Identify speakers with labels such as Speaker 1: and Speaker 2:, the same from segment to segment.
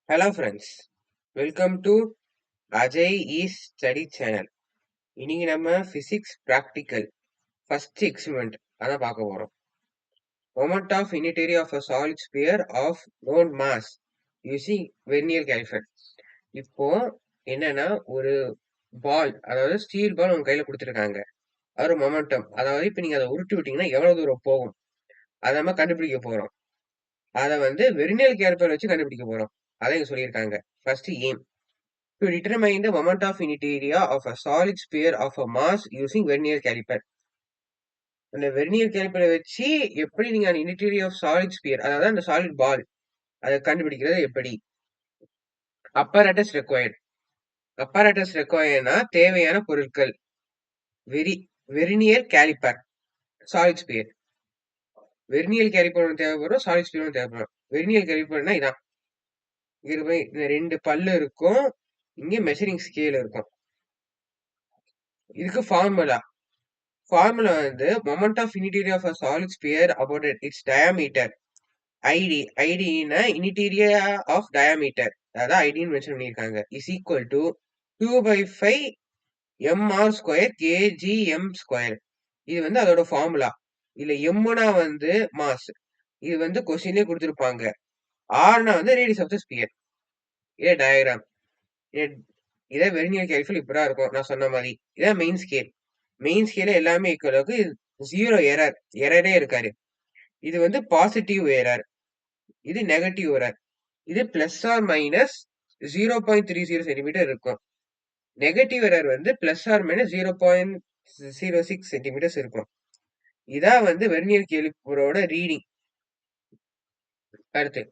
Speaker 1: Hello friends, welcome to Ajay is Study Channel. இன்னைக்கு நம்ம physics practical first experiment அதான் பார்க்க போறோம். Moment of interior of a solid sphere of known mass using vernier calibre. இப்போ என்னன்னா ஒரு பால், அதாவது ஸ்டீல் பால் உங்க கையில கொடுத்துருக்காங்க. ஒரு மொமெண்டம், அதாவது இப்போ நீங்க அதை உருட்டி விட்டீங்கன்னா எவ்வளவு தூரம் போகும் அதை நம்ம கண்டுபிடிக்க போறோம். அதை வெர்னியர் கேலிபர் வச்சு கண்டுபிடிக்க போறோம். அதை இங்க சொல்லியிருக்காங்க. First aim to determine the moment of inertia of a solid sphere of a mass using vernier caliper. அந்த வெர்னியர் கேலிப்பரை வச்சு எப்படி நீங்க அந்த இனிட்டீரியர் ஆஃப் சாலிட் ஸ்பியர், அதாவது அந்த சாலிட் பால், அதை கண்டுபிடிக்கிறது எப்படி? அப்பராட்டஸ் ரெக்வயர்ட். அப்பராட்டஸ் ரெக்வயர்னா தேவையான பொருட்கள். Vernier caliper, solid sphere. Vernier caliper தேவைப்படும், சாலிட் ஸ்பியரும் தேவைப்படும். வெர்னியர் கேலிப்பர்னா இதான். இந்த ரெண்டு பல்லு இருக்கும், இங்க மெஷரிங் ஸ்கேல் இருக்கும். இதுக்கு formula moment of interior of a solid sphere about its diameter. ID னா interior of diameter, அதாவது ID மென்ஷன் பண்ணிருக்காங்க, is equal to 2/5 mr square kgm square. இது அதோட ஃபார்முலா. இதுல mனா மாஸ், இது கொஸ்டின்லயே கொடுத்திருப்பாங்க. rனா ரேடியஸ் ஆஃப் த ஸ்பியர். இதே டயக்ராம். இதே வெர்னியர் கேலிபர் இப்படிதான் இருக்கும் நான் சொன்ன மாதிரி. இதான் மெயின் ஸ்கேல எல்லாமே ஈக்குவலாக, ஜீரோ எரரே இருக்காரு. இது பாசிட்டிவ் எரர், இது நெகட்டிவ் எரர். இது பிளஸ் ஆர் மைனஸ் 0.30 சென்டிமீட்டர் இருக்கும். Negative error plus or minus 0.06 centimetres இருக்கும். இதான் வெர்னியர் கேலிப்பரோட ரீடிங். அடுத்து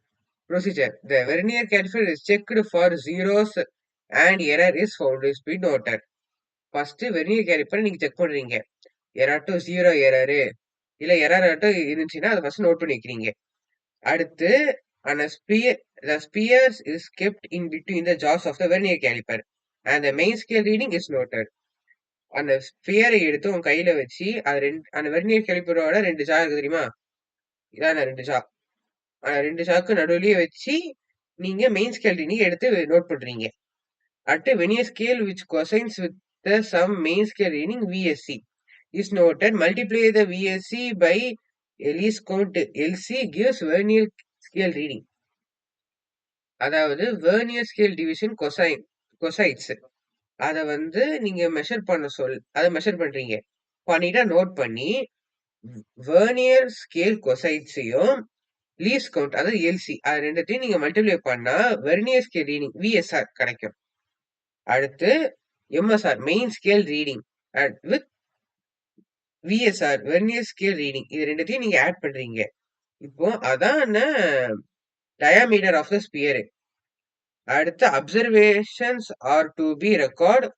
Speaker 1: procedure. The vernier caliper is checked for zeros and error is found is be noted. First vernier கேலிப்பரை நீங்க check பண்றீங்க. எராட்டும் ஜீரோ எரரு இல்ல எரர் ஆட்டும் இருந்துச்சுன்னா அதை ஃபர்ஸ்ட் நோட் பண்ணி வைக்கிறீங்க. அடுத்து அந்த the spheres is kept in between the jaws of the vernier caliper and the main scale reading is noted. அந்த ஸ்பியரை எடுத்து உங்க கையில வச்சு அது அந்த வெர்னியர் கேலிப்பரோட ரெண்டு ஜா இருக்கு தெரியுமா, இதான ரெண்டு ஜா. ரெண்டு ஜாக்கு நடுவுலயே வச்சு நீங்க மெயின் ஸ்கேல் ரீடிங் எடுத்து நோட் பண்றீங்க. அடுத்து vernier scale which coincides with the sum main scale reading VSC is noted. Multiply the VSC by least count LC gives vernier scale reading. அதாவது வெர்னியர் ஸ்கேல் டிவிஷன் கொசைட்ஸ் அதை நீங்க measure பண்ண அதை measure பண்றீங்க. பண்ணிட்டா நோட் பண்ணி வெர்னியர் ஸ்கேல் கொசைட்ஸையும் லீஸ்ட் கவுண்ட், அதாவது LC, அது ரெண்டத்தையும் நீங்க மல்டிப்ளை பண்ணா வெர்னியர் ஸ்கேல் ரீடிங் விஎஸ்ஆர் கிடைக்கும். அடுத்து MSR main scale reading with VSR vernier scale reading, இது ரெண்டத்தையும் நீங்க ஆட் பண்றீங்க. இப்போ அதான் டயாமீட்டர் ஆஃப் த ஸ்பியர். அடுத்து observations are to be record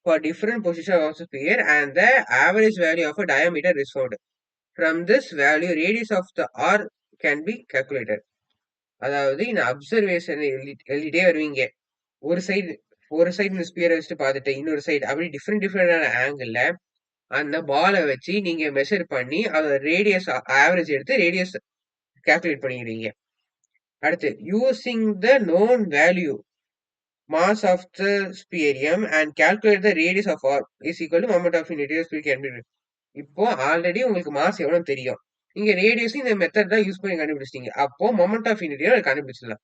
Speaker 1: for different position of the sphere and the average value of a diameter is found. From this value radius of the R can be calculated. அதாவது இந்த observation எழுதிட்டே வருவீங்க. ஒரு side இந்த ஸ்பியரை வச்சுட்டு பார்த்துட்டு இன்னொரு side அப்படி டிஃப்ரெண்டான ஆங்கிள் அந்த பாலை வச்சு நீங்க மெஷர் பண்ணி அதோட ரேடியஸ் ஆவரேஜ் எடுத்து ரேடியஸ் கால்குலேட் பண்ணிக்கிறீங்க. அடுத்து using the known value mass of the sphaerium and calculate the radius of r is equal to moment of inertia speed can be. இப்போ ஆல்ரெடி உங்களுக்கு மாஸ் எவ்வளவு தெரியும், நீங்க ரேடியஸ் இந்த மெத்தட் தான் யூஸ் பண்ணி கண்டுபிடிச்சிட்டீங்க. அப்போ மொமெண்ட் ஆஃப் இனிட்டியா கண்டுபிடிச்சிடலாம்.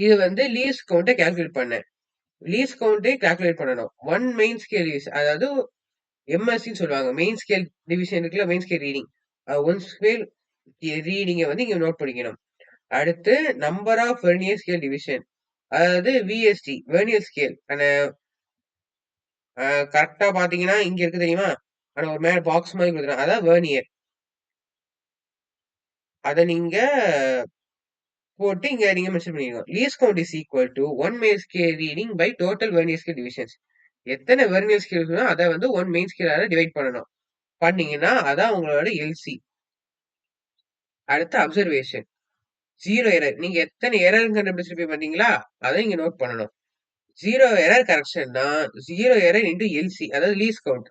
Speaker 1: இது லீஸ்ட் கவுண்டை கால்குலேட் பண்ணேன். லீஸ்ட் கவுண்டை கால்குலேட் பண்ணணும். ஒன் மெயின் ஸ்கேல் அதாவது எம்எஸ்சின்னு சொல்லுவாங்க, மெயின் ஸ்கேல் டிவிஷன் இருக்குல்ல, main scale reading. One scale ரீடிங்கை இங்க நோட் பண்ணிக்கணும். அடுத்து number of vernier scale division, அதாவது விஎஸ்டி வெர்னியர் ஸ்கேல். அந்த கரெக்டா பாத்தீங்கன்னா இங்க இருக்கு தெரியுமா, ஆனா ஒரு மேல பாக்ஸ் மாதிரி கொடுத்துருக்காங்க, அதான் வெர்னியர். அதை நீங்க போட்டு இங்க நீங்க மென்ஷன் பண்ணிருக்கோம். Least count is equal to one main scale reading by total vernier scale divisions. எத்தனை வெர்னியர் ஸ்கேல் அதை ஒன் மெயின் ஸ்கேலால டிவைட் பண்ணணும். பண்ணீங்கன்னா அதான் உங்களோட எல்சி. அடுத்து அப்சர்வேஷன் ஜீரோ எரர். நீங்க எத்தனை எரர் கண்டுபிடிச்சிருப்பீங்க பாத்தீங்களா, அதை இங்க நோட் பண்ணணும். ஜீரோ எரர் கரெக்ஷன்னா ஜீரோ எரர் இன்டு எல்சி, அதாவது லீஸ்ட் கவுண்ட்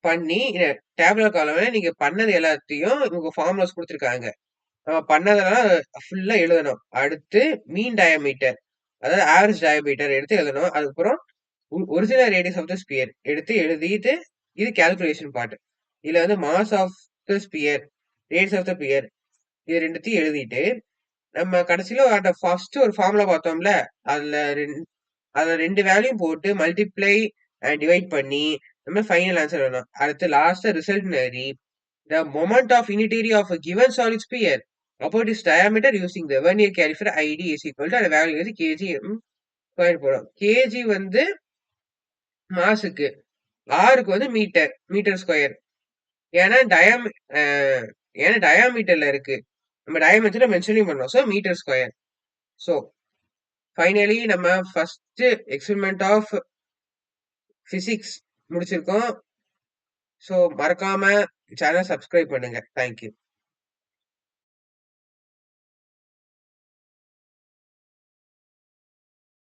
Speaker 1: பண்ணி டேப்லெட் காலம் நீங்க பண்ணது எல்லாத்தையும் உங்க ஃபார்முலாஸ் கொடுத்துருக்காங்க. நம்ம பண்ணதெல்லாம் ஃபுல்லா எழுதணும். அடுத்து மீன் டயாமீட்டர், அதாவது ஆவரேஜ் டயாமீட்டர் எடுத்து எழுதணும். அதுக்கப்புறம் original radius of the sphere எடுத்து எழுதிட்டு, இது கால்குலேஷன் பார்ட். இதுல வந்து mass of the sphere, radius of the sphere இது 2த்தையும் எழுதிட்டு, நம்ம கடைசியில அந்த ஃபர்ஸ்ட் ஒரு ஃபார்முலா பார்த்தோம்ல, அதுல அதுல 2 வேல்யூயும் போட்டு மல்டிப்ளை அண்ட் டிவைட் பண்ணி நம்ம ஃபைனல் ஆன்சர் வரணும். அடுத்து லாஸ்ட்டா ரிசல்ட் எழுதி the moment of unitary of a given solid sphere about its diameter using the vernier caliper ID is equal to அந்த வேல்யூ வந்து kg ஸ்கொயர் போடும். kg வந்து மாசுக்கு, ஆருக்கு வந்து மீட்டர் ஸ்கொயர். ஏன்னா ஏன்னா டயாமீட்டர்ல இருக்கு. நம்ம டயாமீட்டரை மென்ஷனையும் பண்ணோம். So metre square. So finally நம்ம ஃபர்ஸ்ட் எக்ஸ்பெரிமெண்ட் ஆஃப் பிசிக்ஸ் முடிச்சிருக்கோம். ஸோ மறக்காம சேனல் சப்ஸ்கிரைப் பண்ணுங்க. தேங்க்யூ.